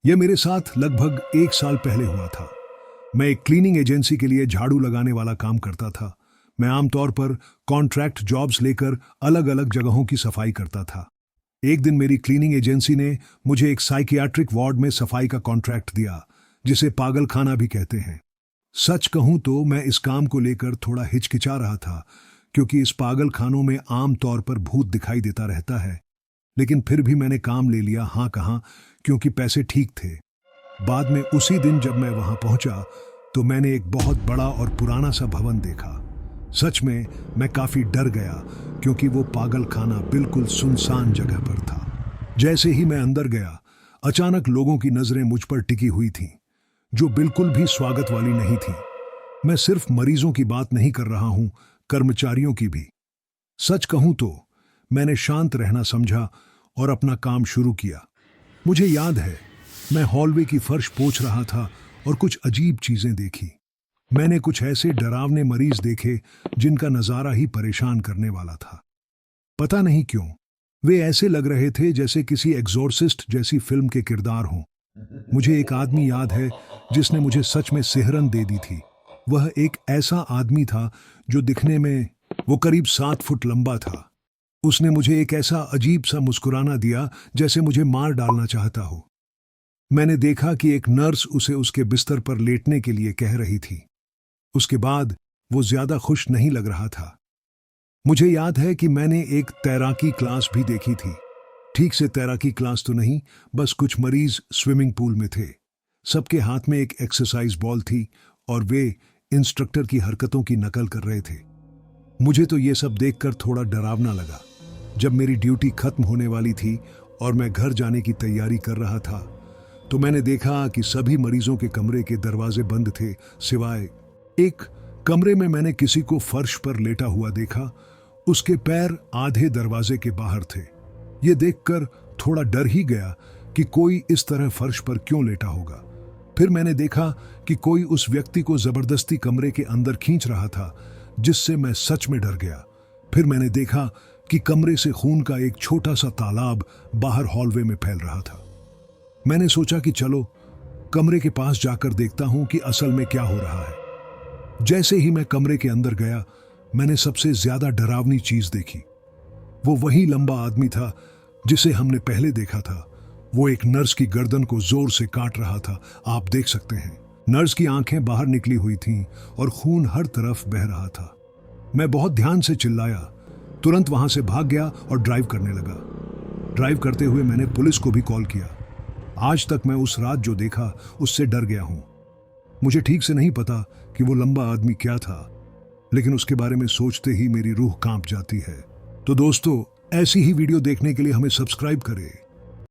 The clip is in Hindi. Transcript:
यह मेरे साथ लगभग 1 साल पहले हुआ था। मैं एक क्लीनिंग एजेंसी के लिए झाड़ू लगाने वाला काम करता था। मैं आमतौर पर कॉन्ट्रैक्ट जॉब्स लेकर अलग अलग जगहों की सफाई करता था। एक दिन मेरी क्लीनिंग एजेंसी ने मुझे एक साइकियाट्रिक वार्ड में सफाई का कॉन्ट्रैक्ट दिया, जिसे पागल खाना भी कहते हैं। सच कहूं तो मैं इस काम को लेकर थोड़ा हिचकिचा रहा था, क्योंकि इस पागल खानों में आम तौर पर भूत दिखाई देता रहता है। लेकिन फिर भी मैंने काम ले लिया, हाँ कहा, क्योंकि पैसे ठीक थे। बाद में उसी दिन जब मैं वहां पहुंचा तो मैंने एक बहुत बड़ा और पुराना सा भवन देखा। सच में मैं काफी डर गया, क्योंकि वो पागल खाना बिल्कुल सुनसान जगह पर था। जैसे ही मैं अंदर गया, अचानक लोगों की नजरें मुझ पर टिकी हुई थीं, जो बिल्कुल भी स्वागत वाली नहीं थी। मैं सिर्फ मरीजों की बात नहीं कर रहा हूं, कर्मचारियों की भी। सच कहूं तो मैंने शांत रहना समझा और अपना काम शुरू किया। मुझे याद है, मैं हॉलवे की फर्श पोंछ रहा था और कुछ अजीब चीजें देखी। मैंने कुछ ऐसे डरावने मरीज देखे जिनका नजारा ही परेशान करने वाला था। पता नहीं क्यों, वे ऐसे लग रहे थे जैसे किसी एग्जॉर्सिस्ट जैसी फिल्म के किरदार हों। मुझे एक आदमी याद है जिसने मुझे सच में सिहरन दे दी थी। वह एक ऐसा आदमी था जो दिखने में वो करीब 7 फुट लंबा था। उसने मुझे एक ऐसा अजीब सा मुस्कुराना दिया जैसे मुझे मार डालना चाहता हो। मैंने देखा कि एक नर्स उसे उसके बिस्तर पर लेटने के लिए कह रही थी। उसके बाद वो ज्यादा खुश नहीं लग रहा था। मुझे याद है कि मैंने एक तैराकी क्लास भी देखी थी। ठीक से तैराकी क्लास तो नहीं, बस कुछ मरीज स्विमिंग पूल में थे। सबके हाथ में एक एक्सरसाइज बॉल थी और वे इंस्ट्रक्टर की हरकतों की नकल कर रहे थे। मुझे तो ये सब देखकर थोड़ा डरावना लगा। जब मेरी ड्यूटी खत्म होने वाली थी और मैं घर जाने की तैयारी कर रहा था, तो मैंने देखा कि सभी मरीजों के कमरे के दरवाजे बंद थे, सिवाय एक कमरे में मैंने किसी को फर्श पर लेटा हुआ देखा। उसके पैर आधे दरवाजे के बाहर थे। ये देखकर थोड़ा डर ही गया कि कोई इस तरह फर्श पर क्यों लेटा होगा। फिर मैंने देखा कि कोई उस व्यक्ति को जबरदस्ती कमरे के अंदर खींच रहा था, जिससे मैं सच में डर गया। फिर मैंने देखा कि कमरे से खून का एक छोटा सा तालाब बाहर हॉलवे में फैल रहा था। मैंने सोचा कि चलो कमरे के पास जाकर देखता हूं कि असल में क्या हो रहा है। जैसे ही मैं कमरे के अंदर गया, मैंने सबसे ज्यादा डरावनी चीज देखी। वो वही लंबा आदमी था जिसे हमने पहले देखा था। वो एक नर्स की गर्दन को जोर से काट रहा था। आप देख सकते हैं, नर्स की आंखें बाहर निकली हुई थीं और खून हर तरफ बह रहा था। मैं बहुत ध्यान से चिल्लाया, तुरंत वहां से भाग गया और ड्राइव करने लगा। ड्राइव करते हुए मैंने पुलिस को भी कॉल किया। आज तक मैं उस रात जो देखा उससे डर गया हूं। मुझे ठीक से नहीं पता कि वो लंबा आदमी क्या था, लेकिन उसके बारे में सोचते ही मेरी रूह कांप जाती है। तो दोस्तों, ऐसी ही वीडियो देखने के लिए हमें सब्सक्राइब करें।